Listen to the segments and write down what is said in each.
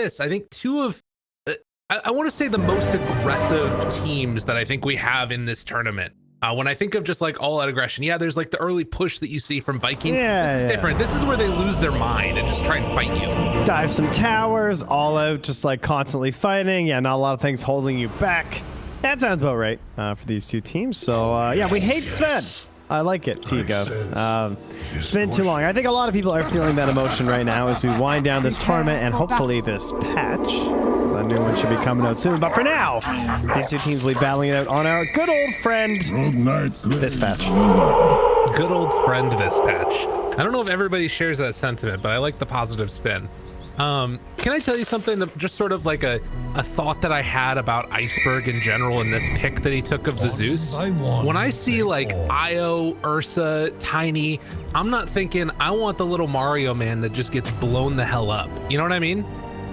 this. I think two of, I want to say the most aggressive teams that I think we have in this tournament. When I think of just like all out aggression, yeah, there's like the early push that you see from Viking. This is different. This is where they lose their mind and just try and fight you. Dive some towers, all out, just like constantly fighting. Yeah, not a lot of things holding you back. That sounds about right for these two teams. So yeah, we hate Sven. I like it, Tigo. It's been too long. I think a lot of people are feeling that emotion right now as we wind down this tournament and hopefully this patch. A new one should be coming out soon. But for now, these two teams will be battling it out on our good old friend, this patch. Good old friend, this patch. I don't know if everybody shares that sentiment, but I like the positive spin. Can I tell you something that just sort of like a thought that I had about Iceberg in general in this pick that he took of the Zeus? When I see like Io, Ursa, Tiny, I'm not thinking I want the little Mario man that just gets blown the hell up. You know what I mean?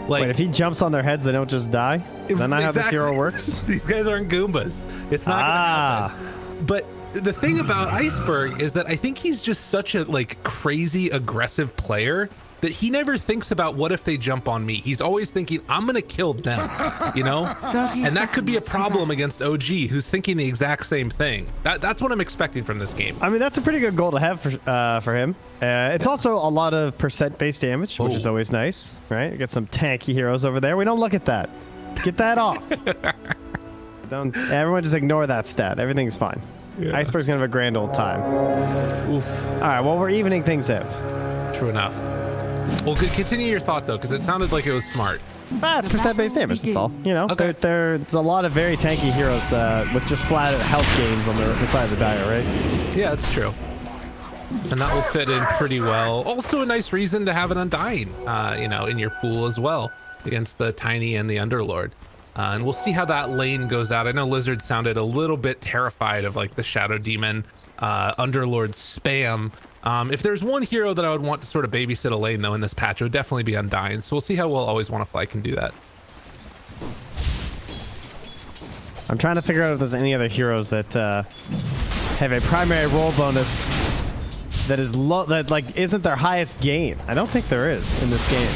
Like, wait, if he jumps on their heads, they don't just die? Is that not how this hero works? These guys aren't Goombas. It's not gonna happen. But the thing about Iceberg is that I think he's just such a like crazy aggressive player that he never thinks about what if they jump on me. He's always thinking, I'm gonna kill them, you know? And that could be a problem against OG, who's thinking the exact same thing. That's what I'm expecting from this game. I mean, that's a pretty good goal to have for him. It's also a lot of percent-based damage, which is always nice, right? You got some tanky heroes over there. We don't look at that. Get that off. Everyone just ignore that stat. Everything's fine. Yeah. Iceberg's gonna have a grand old time. Oof. All right, well, we're evening things out. True enough. Well, continue your thought, though, because it sounded like it was smart. It's percent-based damage, that's all. You know, there's a lot of very tanky heroes with just flat health gains on the side of the dial, right? Yeah, that's true. And that will fit in pretty well. Also a nice reason to have an Undying, you know, in your pool as well against the Tiny and the Underlord. And we'll see how that lane goes out. I know Lizard sounded a little bit terrified of like the Shadow Demon Underlord spam. If there's one hero that I would want to sort of babysit a lane though in this patch, it would definitely be Undying. So we'll see how well Always Wanna Fly can do that. I'm trying to figure out if there's any other heroes that have a primary roll bonus that is low, that like isn't their highest gain. I don't think there is in this game.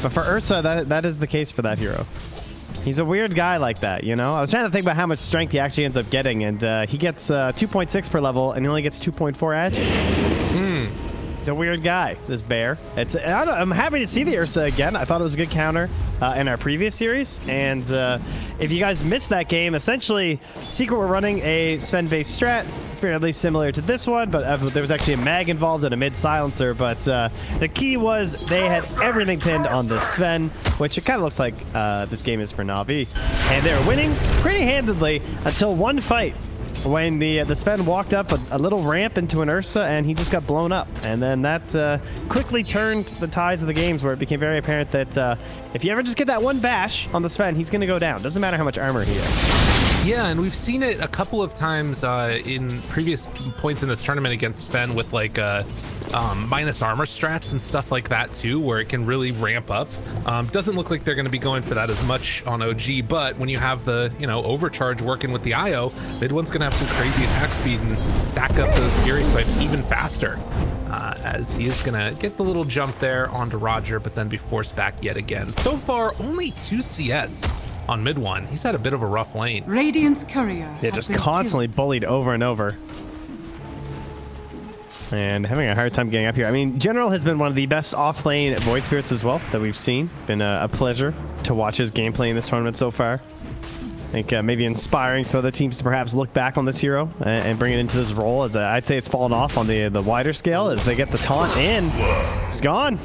But for Ursa, that is the case for that hero. He's a weird guy like that, you know? I was trying to think about how much strength he actually ends up getting, and he gets 2.6 per level, and he only gets 2.4 agi. He's a weird guy, this bear. I'm happy to see the Ursa again. I thought it was a good counter in our previous series, and if you guys missed that game, essentially, Secret were running a Sven-based strat, fairly similar to this one, but there was actually a mag involved and a mid silencer, but the key was they had everything pinned on the Sven, which it kind of looks like this game is for Navi, and they were winning pretty handedly until one fight when the Sven walked up a little ramp into an Ursa and he just got blown up, and then that quickly turned the tides of the games where it became very apparent that if you ever just get that one bash on the Sven, he's gonna go down. Doesn't matter how much armor he has. Yeah, and we've seen it a couple of times in previous points in this tournament against Sven with like minus armor strats and stuff like that too, where it can really ramp up. Doesn't look like they're going to be going for that as much on OG, but when you have the, you know, overcharge working with the IO, mid one's going to have some crazy attack speed and stack up those Fury swipes even faster. As he is going to get the little jump there onto Roger, but then be forced back yet again. So far, only 2 CS on mid one. He's had a bit of a rough lane. Radiant's courier. Yeah, just constantly bullied over and over. And having a hard time getting up here. I mean, General has been one of the best off-lane Void Spirits as well that we've seen. Been a pleasure to watch his gameplay in this tournament so far. I think maybe inspiring so other teams to perhaps look back on this hero and bring it into this role. As I'd say it's fallen off on the wider scale as they get the taunt in. It's gone.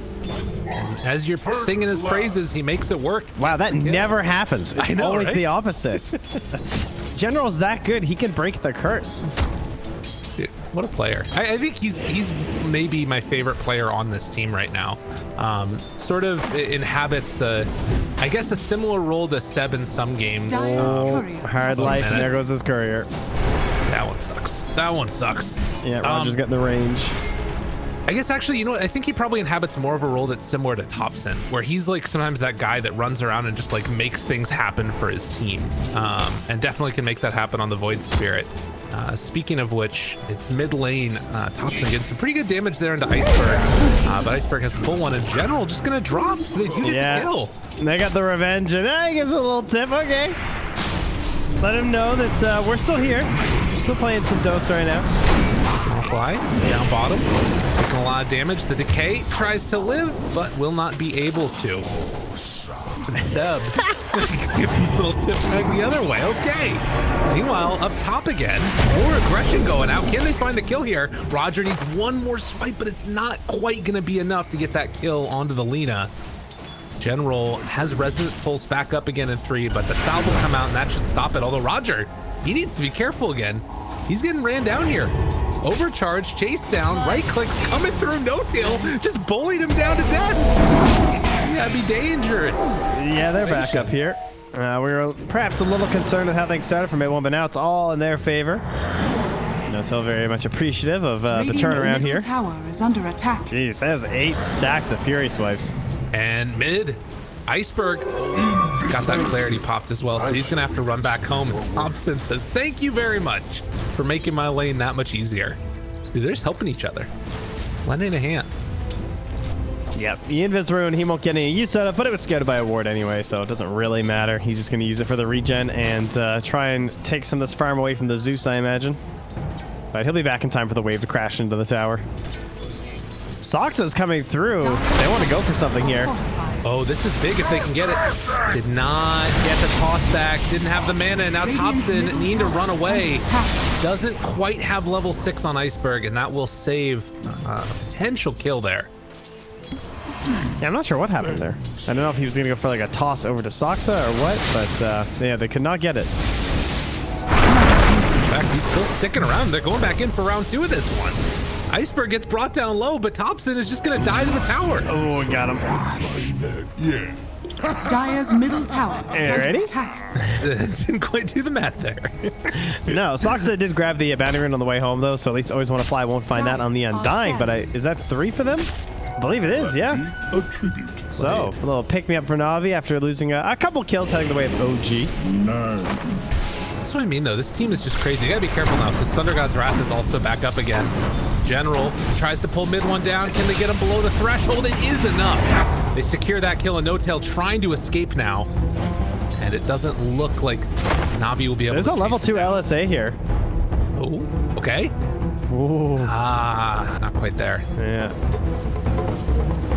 As you're singing his praises, he makes it work. Wow, that never happens. It's I know, always right? the opposite. General's that good, he can break the curse. Dude, what a player. I think he's maybe my favorite player on this team right now. Sort of inhabits, I guess, a similar role to Seb in some games. Hard life, and there goes his courier. That one sucks. That one sucks. Yeah, Roger's getting the range. I guess actually, you know what? I think he probably inhabits more of a role that's similar to Thompson, where he's like sometimes that guy that runs around and just like makes things happen for his team, and definitely can make that happen on the Void Spirit. Speaking of which, it's mid lane. Thompson getting some pretty good damage there into Iceberg, but Iceberg has the full one in general, just gonna drop, so they do get the kill. And they got the revenge, and he gives a little tip. Okay, let him know that we're still here. We're still playing some Dota right now. Small fly down bottom, taking a lot of damage. The decay tries to live, but will not be able to. Seb, give him a little tip back the other way. Okay. Meanwhile, up top again, more aggression going out. Can they find the kill here? Roger needs one more swipe, but it's not quite going to be enough to get that kill onto the Lina. General has Resident Pulse back up again in 3, but the salve will come out and that should stop it. Although Roger, he needs to be careful again. He's getting ran down here. Overcharge, chase down, right clicks coming through, no tail, just bullied him down to death. That'd be dangerous. Yeah, they're back up here. We were perhaps a little concerned with how things started from mid 1, but now it's all in their favor. No, very much appreciative of the turnaround here. Tower is under attack. Jeez, there's 8 stacks of Fury swipes. And mid, Iceberg got that clarity popped as well, so he's gonna have to run back home. And Thompson says, "Thank you very much for making my lane that much easier." Dude, they're just helping each other, lending a hand. Yep, the Invis Rune, he won't get any use out of it, but it was scouted by a ward anyway, so it doesn't really matter. He's just going to use it for the regen and try and take some of this farm away from the Zeus, I imagine. But he'll be back in time for the wave to crash into the tower. Soxa's coming through. They want to go for something here. Oh, this is big if they can get it. Did not get the toss back, didn't have the mana, and now Thompson needing to run away. Doesn't quite have level 6 on Iceberg, and that will save a potential kill there. Yeah, I'm not sure what happened there. I don't know if he was going to go for like a toss over to Soxa or what, but yeah, they could not get it. In fact, he's still sticking around. They're going back in for round 2 of this one. Iceberg gets brought down low, but Thompson is just going to die to the tower. Oh, we got him. Yeah. Dire's middle tower is under ready? attack. Didn't quite do the math there. No, Soxa did grab the bounty rune on the way home, though, so at least always want to fly won't find that on the Undying, but is that 3 for them? I believe it is, yeah. So, a little pick-me-up for Navi after losing a couple kills heading the way of OG. That's what I mean, though. This team is just crazy. You gotta be careful now, because Thunder God's Wrath is also back up again. General tries to pull mid one down. Can they get him below the threshold? It is enough. They secure that kill, and No Tail trying to escape now. And it doesn't look like Navi will be able to. There's a level 2 LSA here. Oh, okay. Ooh. Ah, not quite there. Yeah.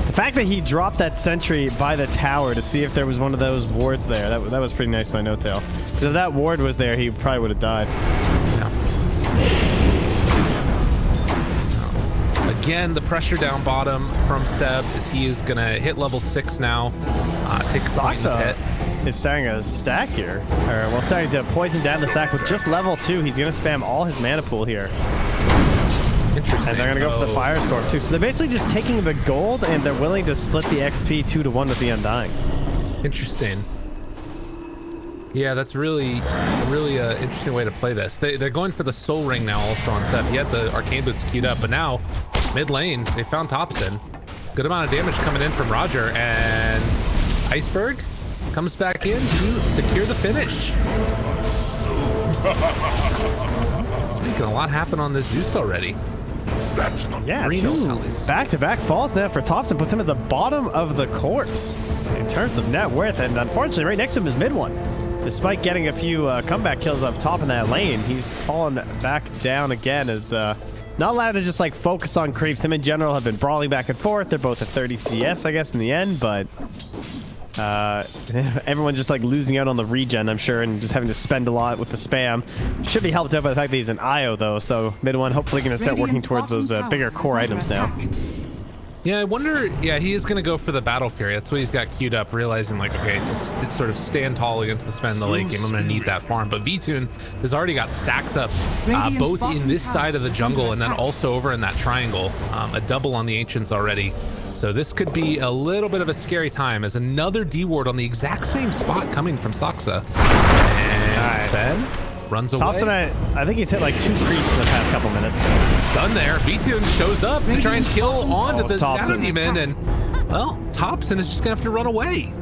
The fact that he dropped that sentry by the tower to see if there was one of those wards there, that was pretty nice by No Tail. Because if that ward was there, he probably would have died. Yeah. Again, the pressure down bottom from Seb as he is going to hit level 6 now. Takes Soxa is starting a stack here. Or, well, starting to poison down the stack with just level 2. He's going to spam all his mana pool here. Interesting. And they're going to go for the Firestorm, too. So they're basically just taking the gold, and they're willing to split the XP 2-1 with the Undying. Interesting. Yeah, that's really an interesting way to play this. They're going for the Soul Ring now also on Seth. He had the Arcane Boots queued up, but now, mid lane, they found Thompson. Good amount of damage coming in from Roger, and Iceberg comes back in to secure the finish. It's making a lot happen on this Zeus already. That's not back-to-back falls now for Thompson, puts him at the bottom of the course in terms of net worth, and unfortunately right next to him is mid one. Despite getting a few comeback kills up top in that lane, he's fallen back down again as not allowed to just like focus on creeps. Him in general have been brawling back and forth. They're both at 30 CS, I guess, in the end, but everyone's just like losing out on the regen, I'm sure, and just having to spend a lot with the spam. Should be helped out by the fact that he's an IO though, so mid one hopefully going to start working towards those bigger core items now. Yeah, I wonder, yeah, he is going to go for the Battle Fury. That's what he's got queued up, realizing like, okay, just sort of stand tall against the spend in the late game. I'm going to need that farm. But VTune has already got stacks up, both in this side of the jungle and then also over in that triangle. A double on the Ancients already. So this could be a little bit of a scary time as another D ward on the exact same spot coming from Soxa. And Sven runs away. Thompson, I think he's hit like 2 creeps in the past couple minutes. Stun there. V2 shows up to try and kill onto the Thompson. Shadow Demon, and well, Thompson is just gonna have to run away.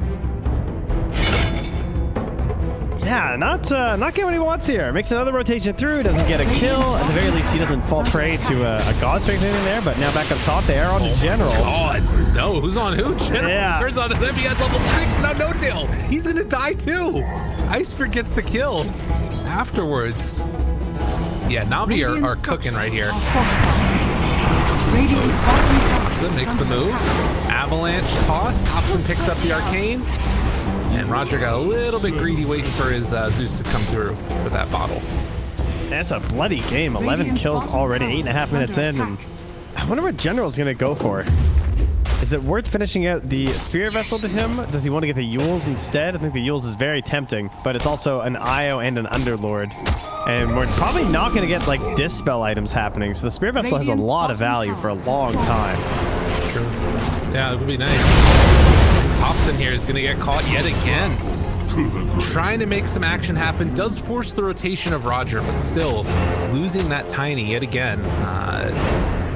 Yeah, not getting what he wants here. Makes another rotation through, doesn't get a kill. At the very least, he doesn't fall prey to a God Strength in there, but now back up top, they are on to General. God, no, who's on who? General turns on his MP at level 6. Now no tail. He's gonna die too. Iceberg gets the kill afterwards. Yeah, Navi are cooking right here. Thompson makes the move. Avalanche toss. Thompson picks up the arcane. And Roger got a little bit greedy waiting for his Zeus to come through for that bottle. That's a bloody game. 11 kills already, 8.5 minutes in. And I wonder what General's going to go for. Is it worth finishing out the Spirit Vessel to him? Does he want to get the Yules instead? I think the Yules is very tempting, but it's also an IO and an Underlord. And we're probably not going to get like Dispel items happening. So the Spirit Vessel has a lot of value for a long time. Sure. Yeah, it would be nice. Thompson here is going to get caught yet again. Trying to make some action happen. Does force the rotation of Roger, but still losing that Tiny yet again.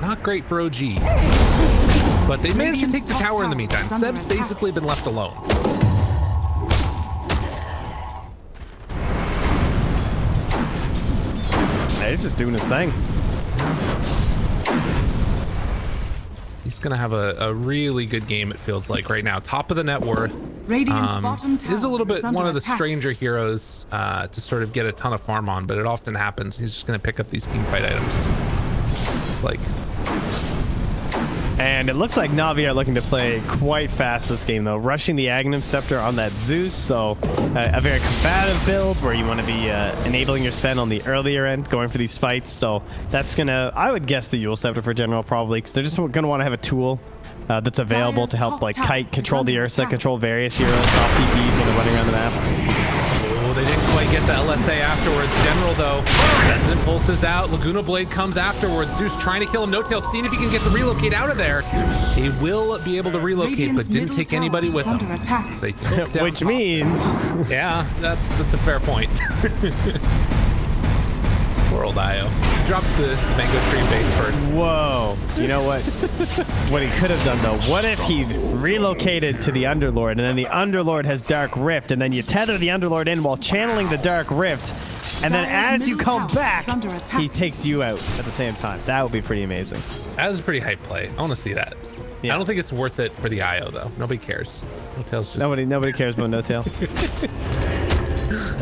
Not great for OG. But they managed to take the tower in the meantime. Seb's basically been left alone. Hey, he's just doing his thing. He's gonna have a really good game, it feels like right now. Top of the net worth. Is a little bit one of the stranger heroes to sort of get a ton of farm on, but it often happens. He's just gonna pick up these team fight items. It's like. And it looks like Navi are looking to play quite fast this game, though. Rushing the Aghanim Scepter on that Zeus, so a very combative build where you want to be enabling your spend on the earlier end, going for these fights. So that's going to, I would guess, the Yule Scepter for General probably, because they're just going to want to have a tool that's available to help, like, kite, control the Ursa, control various heroes, off TPs when they're running around the map. They didn't quite get the LSA afterwards. General, though, Resident pulses out. Laguna Blade comes afterwards. Zeus trying to kill him. No-tail, seeing if he can get the relocate out of there. He will be able to relocate, but didn't take anybody with him. They took down Which means... Yeah, that's a fair point. Poor old Io. Drops the mango tree base first. Whoa. You know what? What he could have done, though, what if he relocated to the Underlord, and then the Underlord has Dark Rift, and then you tether the Underlord in while channeling the Dark Rift, and then as you come back, he takes you out at the same time. That would be pretty amazing. That was a pretty hype play. I want to see that. Yeah. I don't think it's worth it for the IO, though. Nobody cares. No-tail's just... Nobody cares about No-tail. Stop.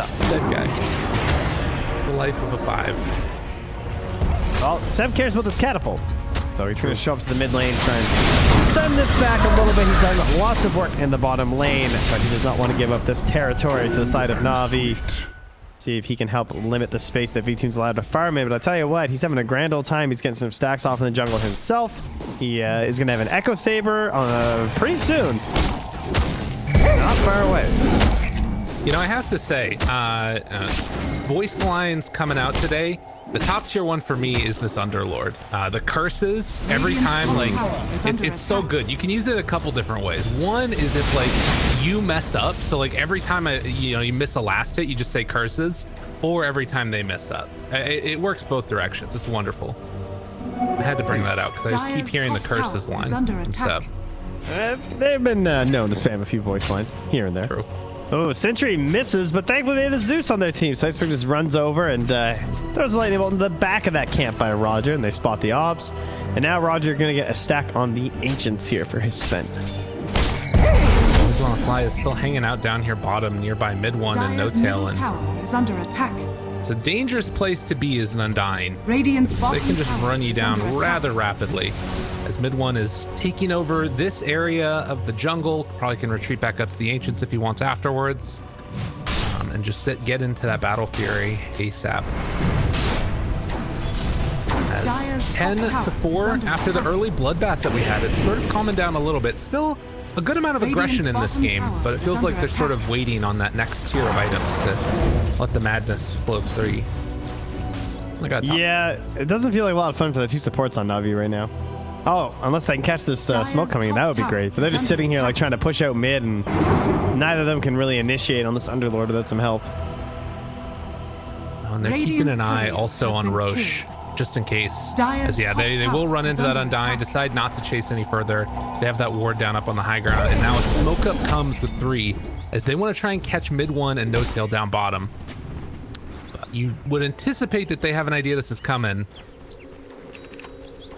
That guy. The life of a 5. Well, Seb cares about this catapult. So he's going to show up to the mid lane, try and send this back a little bit. He's done lots of work in the bottom lane, but he does not want to give up this territory to the side of Navi. See if he can help limit the space that V-Tune's allowed to farm in. But I'll tell you what, he's having a grand old time. He's getting some stacks off in the jungle himself. He is going to have an Echo Saber pretty soon. Not far away. You know, I have to say, voice lines coming out today, the top tier one for me is this Underlord. The curses, every time, like, it's so good. You can use it a couple different ways. One is if, like, you mess up. So, like, every time, you miss a last hit, you just say curses. Or every time they mess up. It works both directions. It's wonderful. I had to bring that out because I just keep hearing the curses line from Seb. They've been known to spam a few voice lines here and there. True. Oh, Sentry misses, but thankfully they had a Zeus on their team. So Iceberg just runs over and throws a lightning bolt into the back of that camp by Roger, and they spot the ops. And now Roger going to get a stack on the Ancients here for his spend. Fly is still hanging out down here bottom nearby mid one and No-tail, and tower is under attack. It's a dangerous place to be as an Undying. Radiant's they can just run you down rather rapidly. As mid one is taking over this area of the jungle, probably can retreat back up to the Ancients if he wants afterwards, and just get into that Battle Fury ASAP. As 10-4 after the early bloodbath that we had, it's sort of calming down a little bit. Still a good amount of aggression in this game, but it feels like they're sort of waiting on that next tier of items to let the madness flow through. Yeah, it doesn't feel like a lot of fun for the two supports on Navi right now. Oh, unless they can catch this smoke coming in, that would be great. But they're just sitting here like trying to push out mid, and neither of them can really initiate on this Underlord without some help. And they're keeping an eye also on Roche, just in case. Because yeah, they will run into that Undying, decide not to chase any further. They have that ward down up on the high ground, and now a smoke up comes with 3 as they want to try and catch mid 1 and No Tail down bottom. But you would anticipate that they have an idea this is coming.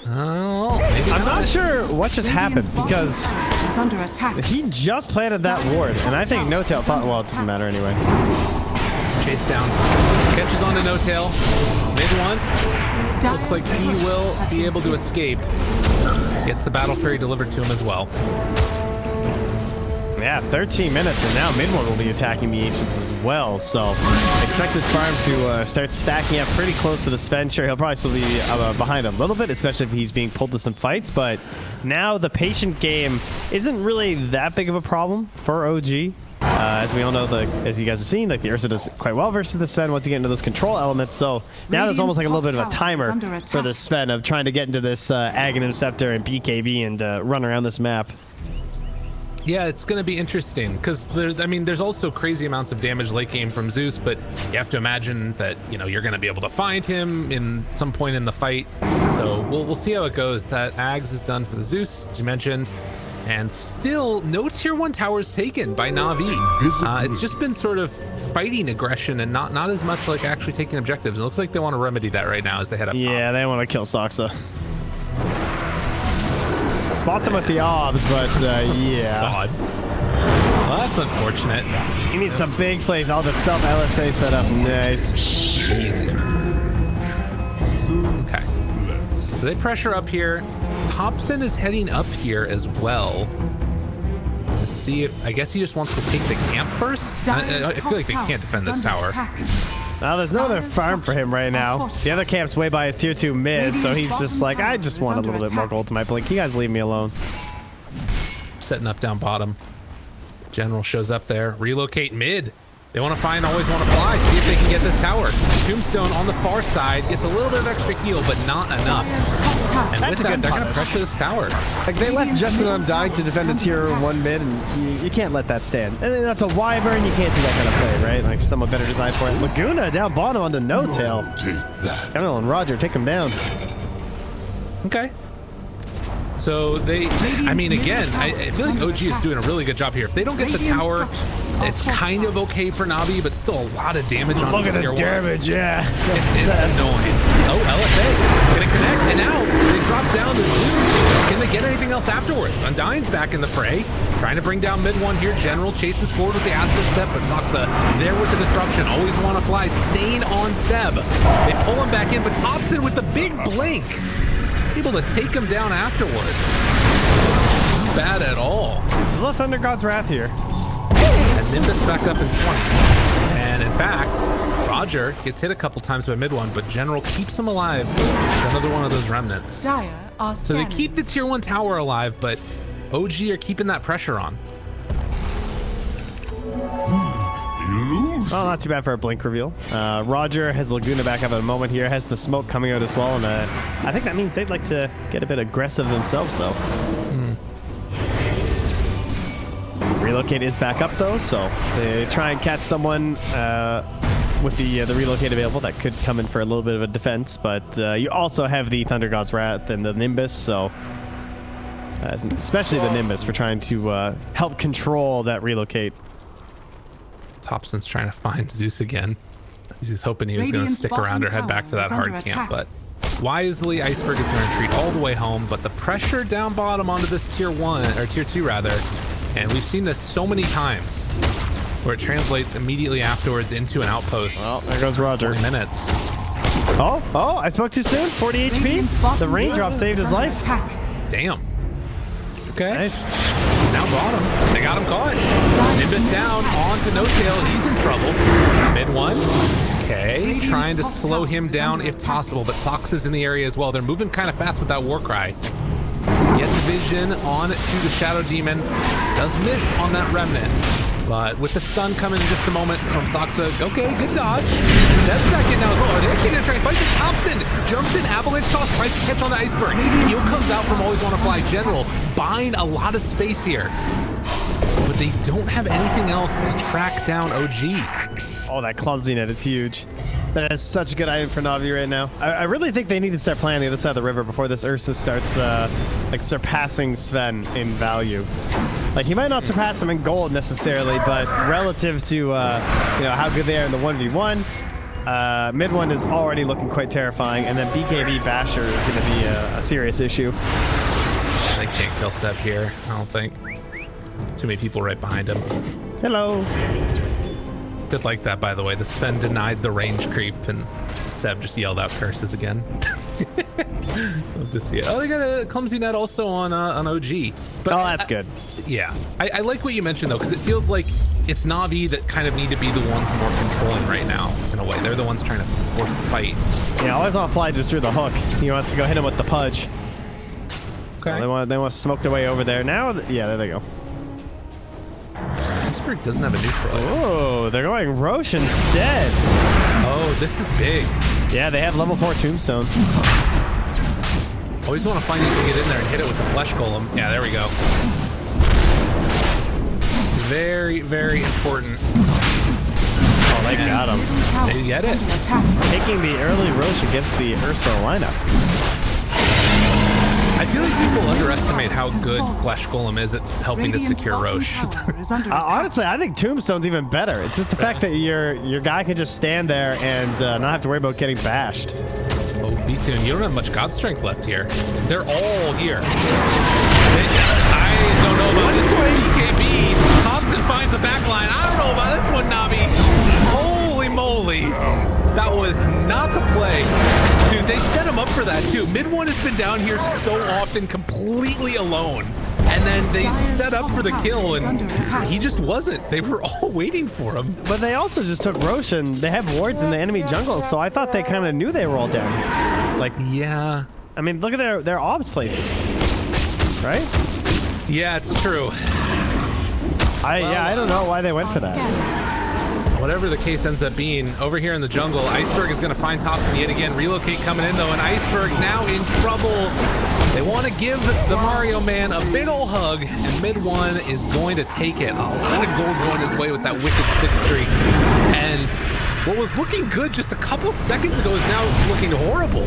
Oh, maybe I'm not sure what just happened because under attack. he just planted that ward, and I think No Tail thought, well, it doesn't matter anyway. Chase down, catches on to No Tail, mid 1. Looks like he will be able to escape. Gets the Battle Fury delivered to him as well. Yeah, 13 minutes, and now mid 1 will be attacking the Ancients as well. So expect this farm to start stacking up pretty close to the Sven. Sure, he'll probably still be behind a little bit, especially if he's being pulled to some fights. But now the patient game isn't really that big of a problem for OG. As we all know, as you guys have seen, like the Ursa does quite well versus the Sven once you get into those control elements. So now there's almost like a little bit of a timer for the Sven of trying to get into this Ag Interceptor and BKB and run around this map. Yeah, it's going to be interesting because there's also crazy amounts of damage late game from Zeus, but you have to imagine that, you know, you're going to be able to find him in some point in the fight. So we'll see how it goes. That Ags is done for the Zeus, as you mentioned, and still no tier 1 towers taken by Navi. It's just been sort of fighting aggression and not as much like actually taking objectives. It looks like they want to remedy that right now as they head up top. Yeah, they want to kill Saksa. Spots him with the obs, but yeah. God. Well, that's unfortunate. He needs some big plays. All the self LSA setup. Nice. Easy. Okay. So they pressure up here. Thompson is heading up here as well to see if, I guess he just wants to take the camp first. I feel like they can't defend this tower. Now there's no other farm for him right now. The other camp's way by his tier 2 mid, so he's just like, I just want a little bit more gold to my blink. You guys leave me alone. Setting up down bottom. General shows up there. Relocate mid. They want to find, always want to fly, see if they can get this tower. Tombstone on the far side gets a little bit of extra heal, but not enough. And with that, they're going to pressure this tower. Like, they left Justin Undying to defend the tier 1 mid, and you can't let that stand. And that's a Wyvern, you can't do that kind of play, right? Like, somewhat better designed for it. Laguna down bottom onto No Tail. General and Roger take him down. Okay. So I mean, again, I feel like OG is doing a really good job here. If they don't get the tower, it's kind of okay for Navi, but still a lot of damage on Look at the damage, yeah. It's annoying. Oh, LFA gonna connect, and now they drop down to Zeus. Can they get anything else afterwards? Undying's back in the fray, trying to bring down mid 1 here. General chases forward with the Astro Step, but Saksa there with the disruption. Always want to fly, staying on Seb. They pull him back in, but Thompson with the big blink, able to take him down afterwards. Not bad at all. It's the Thunder God's Wrath here. And Nimbus back up in 20. And in fact, Roger gets hit a couple times by mid 1, but General keeps him alive. Another one of those remnants. So they keep the tier 1 tower alive, but OG are keeping that pressure on. Well, not too bad for a blink reveal. Roger has Laguna back up at a moment here, has the smoke coming out as well, and I think that means they'd like to get a bit aggressive themselves, though. Relocate is back up, though, so they try and catch someone with the relocate available that could come in for a little bit of a defense, but you also have the Thunder God's Wrath and the Nimbus, so especially the Nimbus for trying to help control that relocate. Thompson's trying to find Zeus again. He's hoping he was going to stick around or head back to that hard camp, but wisely, Iceberg is going to retreat all the way home, but the pressure down bottom onto this tier 1, or tier 2 rather, and we've seen this so many times where it translates immediately afterwards into an outpost. Well, there goes Roger. 20 minutes. Oh, I spoke too soon. 40 HP. The raindrop saved his life. Damn. Okay. Nice. Now bottom. They got him caught. Nimbus down. On to No Tail. He's in trouble. Mid 1. Okay. Trying to slow him down if possible, but Sox is in the area as well. They're moving kind of fast with that Warcry. Gets vision on to the Shadow Demon. Does miss on that Remnant. But with the stun coming in just a moment from Saksa, okay, good dodge. That's back in now as well. Are they actually going to try and fight this? Thompson jumps in, avalanche toss, tries to catch on the Iceberg. Heal comes out from Always Want to Fly. General buying a lot of space here. but they don't have anything else to track down OG. Oh, that clumsy net is huge. That is such a good item for Navi right now. I really think they need to start playing the other side of the river before this Ursa starts like surpassing Sven in value. Like, he might not surpass him in gold necessarily, but relative to you know, how good they are in the 1v1, mid one is already looking quite terrifying, and then BKB Basher is going to be a serious issue. They can't kill Seb here, I don't think. Too many people right behind him. Hello. Did like that, by the way. The Sven denied the range creep, and Seb just yelled out curses again. Love to see it. Oh, they got a clumsy net also on OG. But oh, that's good. Yeah, I like what you mentioned though, because it feels like it's Navi that kind of need to be the ones more controlling right now in a way. They're the ones trying to force the fight. Yeah, always on fly just drew the hook. He wants to go hit him with the pudge. Okay. So they want to smoke their way over there. Now, yeah, there they go. Iceberg doesn't have a neutral. Oh, they're going Roche instead. Oh, this is big. Yeah, they have level 4 tombstone. Always want to find you to get in there and hit it with the flesh golem. Yeah, there we go. Very, very important. Oh, they got him. They get it. Taking the early Roche against the Ursa lineup. I feel like people underestimate how good Flesh Golem is at helping to secure Roche. Honestly, I think Tombstone's even better. It's just the fact that your guy can just stand there and not have to worry about getting bashed. Oh, B-Tune, you don't have much God Strength left here. They're all here. I don't know about this one. BKB, Thompson finds the back line. I don't know about this one, Navi. Holy moly. That was not the play. Dude, they set him up for that too. Mid one has been down here so often completely alone. And then they set up for the kill and he just wasn't. They were all waiting for him. But they also just took Roche and they have wards in the enemy jungle, so I thought they kind of knew they were all down here. Like, yeah. I mean, look at their obs placement. Right? Yeah, it's true. I don't know why they went for that. Whatever the case ends up being, over here in the jungle, Iceberg is going to find Thompson yet again. Relocate coming in though, and Iceberg now in trouble. They want to give the Mario man a big ol' hug, and mid one is going to take it. A lot of gold going his way with that wicked 6 streak. And what was looking good just a couple seconds ago is now looking horrible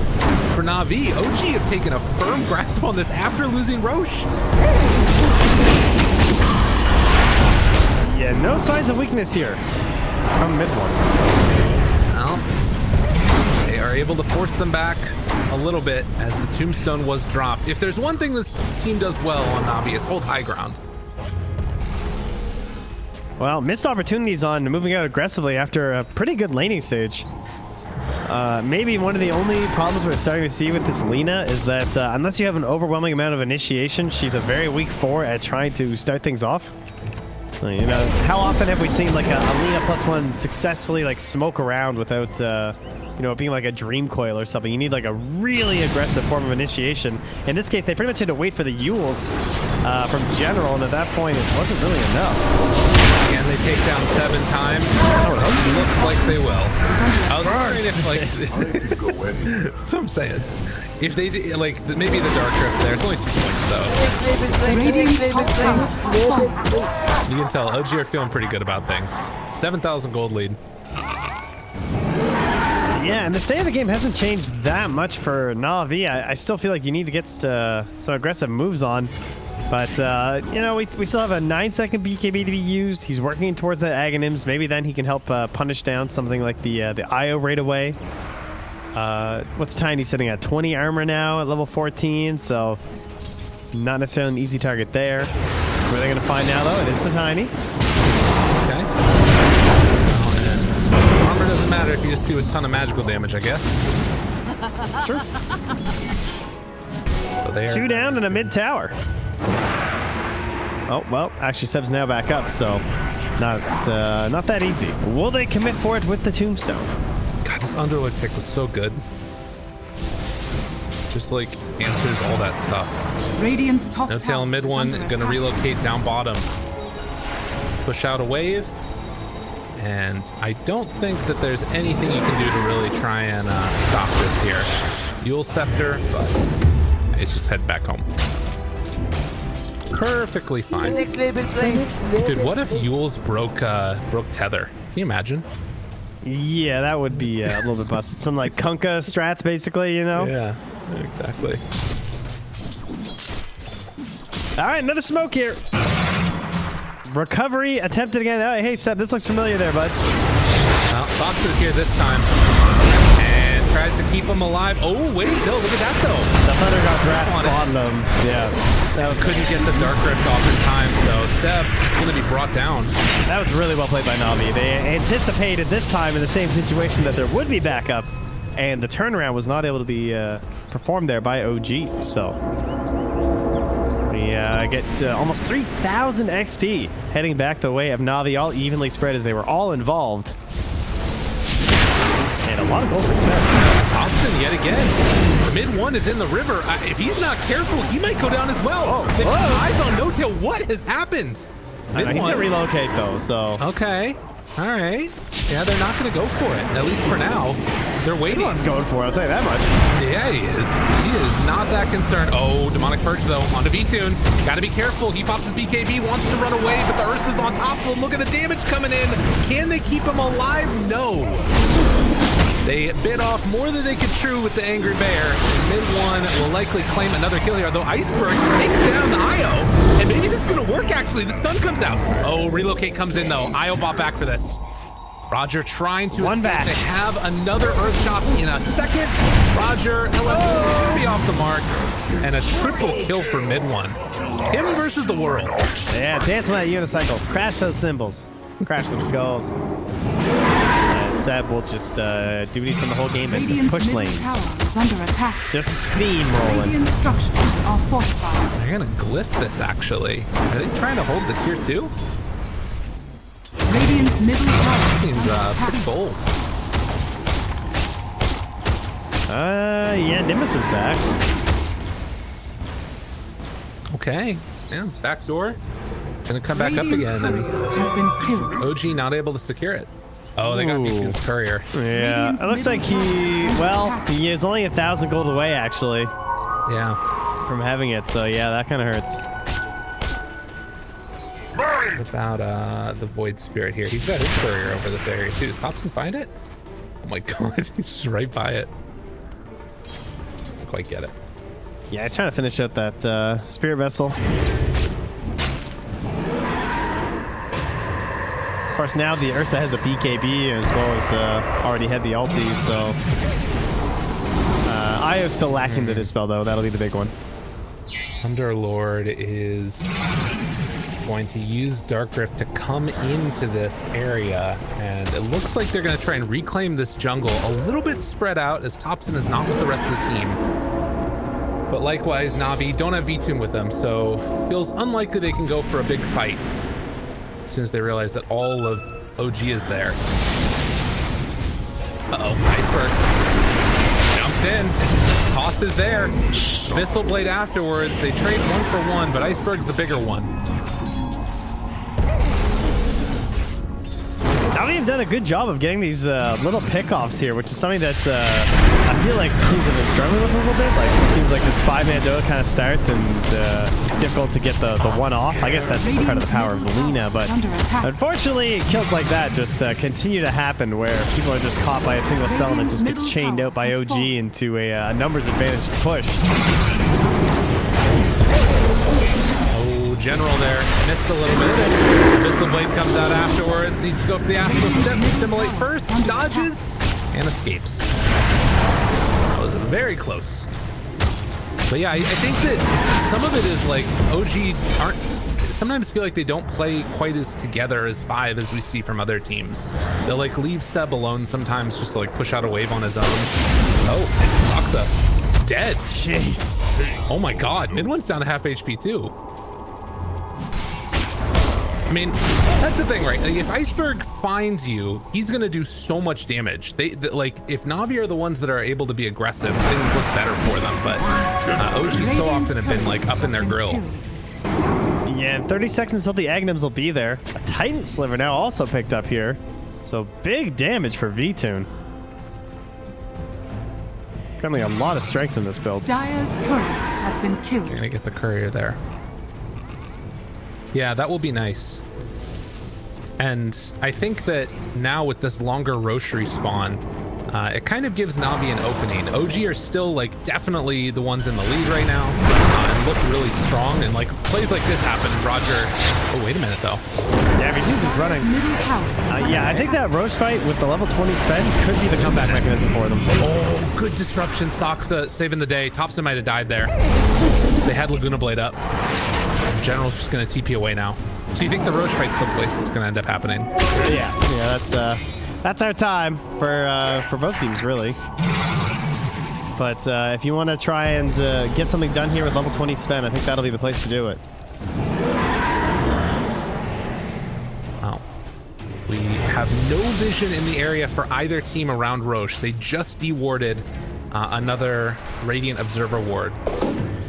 for Navi. OG have taken a firm grasp on this after losing Roche. Yeah, no signs of weakness here. From mid one. Well, they are able to force them back a little bit as the tombstone was dropped. If there's one thing this team does well on Navi, it's hold high ground. Well, missed opportunities on moving out aggressively after a pretty good laning stage. Maybe one of the only problems we're starting to see with this Lina is that unless you have an overwhelming amount of initiation, she's a very weak 4 at trying to start things off. You know, how often have we seen like a Lina +1 successfully like smoke around without, you know, it being like a dream coil or something? You need like a really aggressive form of initiation. In this case, they pretty much had to wait for the Yules from General, and at that point, it wasn't really enough. Again, they take down 7 times. Looks like they will. I was wondering if like, that's what I'm saying. If they did, like, maybe the Dark Rift there, it's only 2 points though. Radiant's top towers have fallen. You can tell OG are feeling pretty good about things. 7,000 gold lead. Yeah, and the state of the game hasn't changed that much for Navi. I still feel like you need to get some aggressive moves on. But, you know, we still have a 9-second BKB to be used. He's working towards that Aghanim's. Maybe then he can help punish down something like the IO right away. What's Tiny sitting at? 20 armor now at level 14, so not necessarily an easy target there. Who are they going to find now, though? It is the Tiny. Okay. Well, armor doesn't matter if you just do a ton of magical damage, I guess. That's true. So 2 down and a mid tower. Oh, well, actually Seb's now back up, so not that easy. Will they commit for it with the tombstone? God, this Underlord pick was so good. Just like answers all that stuff. Radiant's top No tail tower mid is one, under gonna attack. relocate down bottom. Push out a wave. And I don't think that there's anything you can do to really try and stop this here. Yule Scepter, but it's just head back home. Perfectly fine. Next label play. Dude, what if Yules broke tether? Can you imagine? Yeah, that would be a little bit busted. Some like Kunkka strats, basically, you know? Yeah, exactly. All right, another smoke here. Recovery attempted again. Oh, hey, Seb, this looks familiar there, bud. Well, Fox is here this time. And tries to keep him alive. Oh, wait, no, look at that, though. The Thunder got draft on them. Yeah. That couldn't get the Dark Rift off in time, so Seb is going to be brought down. That was really well played by Navi. They anticipated this time in the same situation that there would be backup, and the turnaround was not able to be performed there by OG, so... We get almost 3,000 XP heading back the way of Navi, all evenly spread as they were all involved. And a lot of goals for Seb. Thompson yet again. Mid one is in the river. If he's not careful, he might go down as well. They got eyes on No Tail. What has happened? He's going to relocate, though, so... Okay. All right. Yeah, they're not going to go for it, at least for now. They're waiting. Midland's going for it, I'll tell you that much. Yeah, he is. He is not that concerned. Oh, Demonic Purge, though, onto V-Tune. Got to be careful. He pops his BKB, wants to run away, but the Earth is on top of him. Look at the damage coming in. Can they keep him alive? No. They bit off more than they could chew with the Angry Bear. Mid one will likely claim another kill here, though Iceberg takes down the Io. And maybe this is going to work, actually. The stun comes out. Oh, Relocate comes in, though. Io bought back for this. Roger trying to... One back. They have another Earth Shot in a second. Roger, LF be off the mark. And a triple kill for mid one. Him versus the world. Yeah, dance on that unicycle. Crash those cymbals. Crash some skulls. Seb will just do these from the whole game and Radiant's push middle lanes. tower is under attack. Just steamrolling. Radiant structures are fortified. They're going to glyph this, actually. Are they trying to hold the tier 2? Radiant's middle tower is Seems under pretty attack. bold. Yeah, Nimbus is back. Okay. Yeah, back door. Gonna come back up Radiant's again. courier And has been killed. OG not able to secure it. Oh, they got Ooh. Beacon's courier. Yeah, Radiant's it looks like middle tower is under attack. he is only 1,000 gold away, actually, Yeah. from having it. So, yeah, that kind of hurts. What about the Void Spirit here? He's got his courier over this area too. Does Thompson find it? Oh my god, he's just right by it. Doesn't quite get it. Yeah, he's trying to finish out that Spirit Vessel. Of course, now the Ursa has a BKB as well as already had the ulti, so... Io's still lacking the Dispel, though. That'll be the big one. Underlord is going to use Dark Rift to come into this area, and it looks like they're going to try and reclaim this jungle a little bit spread out, as Thompson is not with the rest of the team. But likewise, Navi don't have V-Tune with them, so feels unlikely they can go for a big fight as soon as they realize that all of OG is there. Uh-oh, Iceberg jumps in. Toss is there. Missile Blade afterwards. They trade 1 for 1, but Iceberg's the bigger one. Navi have done a good job of getting these little pickoffs here, which is something that I feel like teams have been struggling with a little bit. Like, it seems like this 5-man Dota kind of starts and it's difficult to get the one off. I guess that's part of the power of Melina, but unfortunately, kills like that just continue to happen where people are just caught by a single spell and it just gets chained out by OG into a numbers advantage push. General there missed a little bit. Missile Blade comes out afterwards. Needs to go for the Astral Step. Assimilate first, dodges, and escapes. That was very close. But yeah, I think that some of it is like OG sometimes feel like they don't play quite as together as 5 as we see from other teams. They'll like leave Seb alone sometimes just to like push out a wave on his own. Oh, Foxa dead. Jeez. Oh my god, mid one's down to half HP too. I mean, that's the thing, right? Like, if Iceberg finds you, he's gonna do so much damage. Like, if Navi are the ones that are able to be aggressive, things look better for them. But OG so often have been like up in their grill. Yeah, in 30 seconds until the Agnums will be there. A Titan Sliver now also picked up here. So big damage for V-Tune. Currently a lot of strength in this build. Dire's courier has been killed. You're gonna get the courier there. Yeah, that will be nice. And I think that now with this longer Roche respawn, it kind of gives Navi an opening. OG are still like definitely the ones in the lead right now, and look really strong. And like plays like this happen, Roger. Oh, wait a minute though. Yeah, everything's just running. Yeah, I think that Roche fight with the level 20 Sven could be the comeback mechanism for them. Oh, good disruption. Soxa saving the day. Topson might have died there. They had Laguna Blade up. General's just going to TP away now. So you think the Roche fight took place? It's going to end up happening. Yeah, that's our time for both teams, really. But if you want to try and get something done here with level 20 Sven, I think that'll be the place to do it. Wow. We have no vision in the area for either team around Roche. They just dewarded another Radiant Observer ward.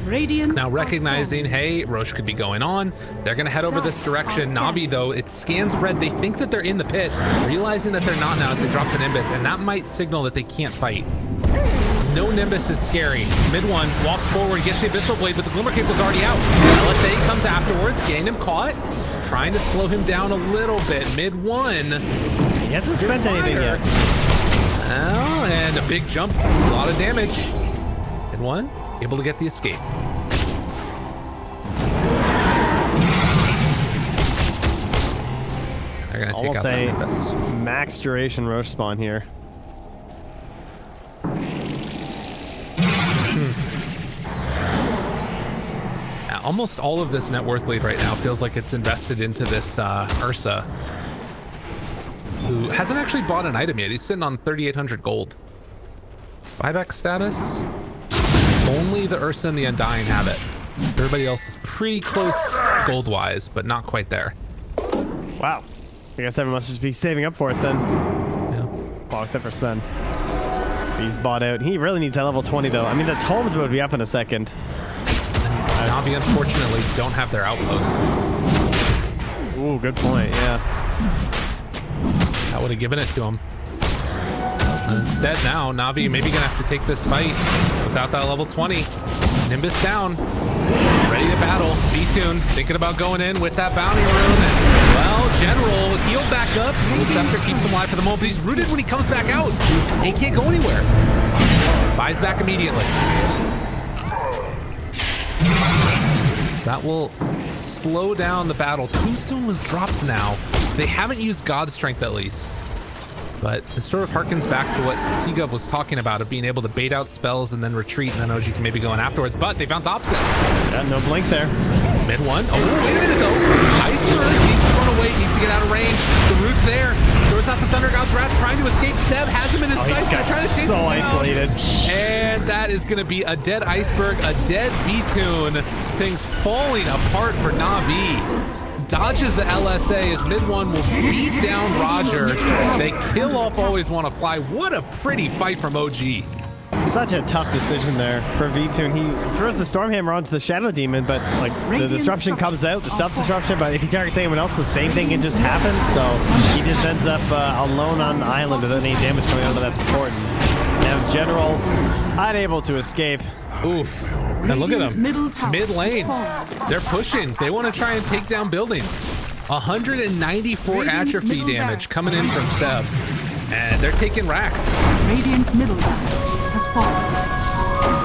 Radiant now recognizing, hey, Roche could be going on. They're going to head over this direction. Navi, though, it scans red. They think that they're in the pit, realizing that they're not now as they drop the Nimbus, and that might signal that they can't fight. No Nimbus is scary. Mid one walks forward, gets the Abyssal Blade, but the Glimmer Cape was already out. LSA comes afterwards, getting him caught, trying to slow him down a little bit. Mid one. He hasn't spent anything yet. Oh, and a big jump, a lot of damage. Mid one, able to get the escape. They're gonna take out that Nimbus. Max duration Roche spawn here. Almost all of this net worth lead right now feels like it's invested into this Ursa, who hasn't actually bought an item yet. He's sitting on 3,800 gold. Buyback status? Only the Ursa and the Undying have it. Everybody else is pretty close gold-wise, but not quite there. Wow. I guess everyone must just be saving up for it then. Yeah. Well, except for Sven. He's bought out. He really needs that level 20 though. I mean, the tomes would be up in a second. Navi, unfortunately, don't have their outpost. Ooh, good point, yeah. That would have given it to him. And instead, now, Navi maybe going to have to take this fight without that level 20. Nimbus down. Ready to battle. B-Tune thinking about going in with that bounty rune. And, well, General healed back up. The Scepter keeps him alive for the moment, but he's rooted when he comes back out. He can't go anywhere. Buys back immediately. So that will slow down the battle. Tombstone was dropped now. They haven't used God Strength at least. But it sort of harkens back to what T-Gov was talking about of being able to bait out spells and then retreat, and then OG can maybe go in afterwards. But they found opposite. Yeah, no blink there. Mid one. Oh, wait a minute though. Iceberg needs to run away, needs to get out of range. The root's there. Throws out the Thunder God's Wrath, trying to escape. Seb has him in his sights. They're trying to chase him down. Isolated. And that is going to be a dead Iceberg, a dead B-Tune. Things falling apart for Navi. Dodges the LSA as mid one will beat down Roger. They kill off Always Want to Fly. What a pretty fight from OG. Such a tough decision there for V2. He throws the Stormhammer onto the Shadow Demon, but like the disruption comes out, the self-disruption, but if he targets anyone else, the same thing can just happen. So he just ends up alone on the island without any damage coming out of that support. Now General unable to escape. Oof. And look at them. Mid lane. They're pushing. They want to try and take down buildings. 194 atrophy damage coming in from Seb. And they're taking racks. Radiant's middle barracks has fallen.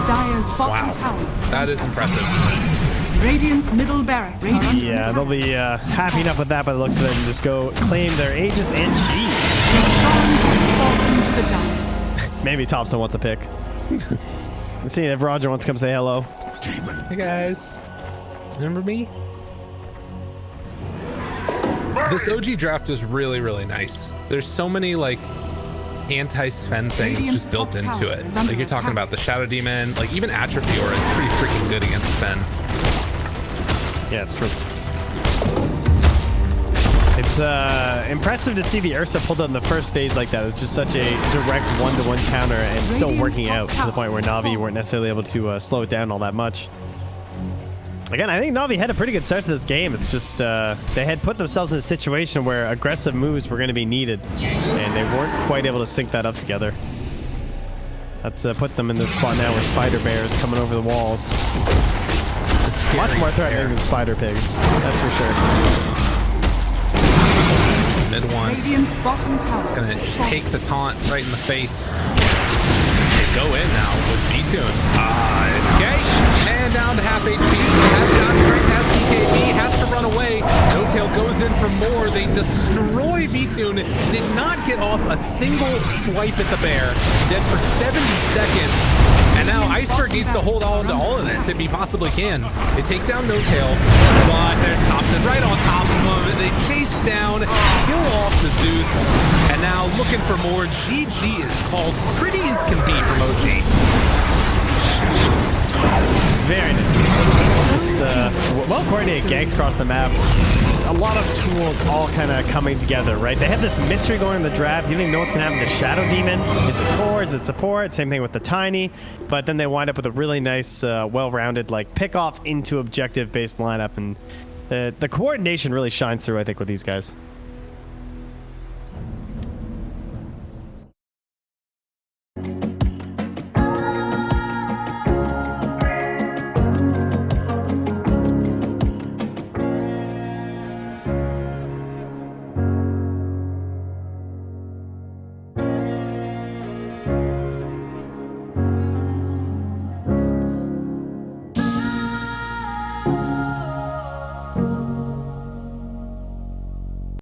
Dire's bottom tower. That is impressive. Radiant's middle barracks. Yeah, they'll be happy enough with that by the looks of it and just go claim their Aegis and cheese. Sean has fallen to the Dire. Maybe Thompson wants a pick. Let's see if Roger wants to come say hello. Hey guys, remember me? This OG draft is really, really nice. There's so many like anti-Sven things just built into it. Like you're talking about the Shadow Demon, like even Atrophy Aura is pretty freaking good against Sven. Yeah, it's true. It's impressive to see the Ursa pulled out in the first phase like that. It's just such a direct one-to-one counter and still working out to the point where Navi weren't necessarily able to slow it down all that much. Again, I think Navi had a pretty good start to this game. It's just they had put themselves in a situation where aggressive moves were going to be needed, and they weren't quite able to sync that up together. That's put them in this spot now where Spider Bear is coming over the walls. This Much more threatening than spider pigs. That's for sure. Mid one. Radiant's bottom tower. Gonna take the taunt right in the face. They go in now with B-Tune. Okay. And down to half HP. Has got strength, has BKB, has to run away. No-Tail goes in for more. They destroy B-Tune. Did not get off a single swipe at the bear. Dead for 70 seconds. And now Iceberg needs to hold on to all of this if he possibly can. They take down No-Tail, but there's Thompson right on top of him. They chase down, kill off the Zeus, and now looking for more. GG is called pretty as can be from OG. Very nice game. Just well coordinated ganks across the map. Just a lot of tools all kind of coming together, right? They have this mystery going in the draft. You don't even know what's going to happen to the Shadow Demon. Is it core? Is it support? Same thing with the Tiny. But then they wind up with a really nice, well-rounded like pick-off into objective-based lineup. And the coordination really shines through, I think, with these guys.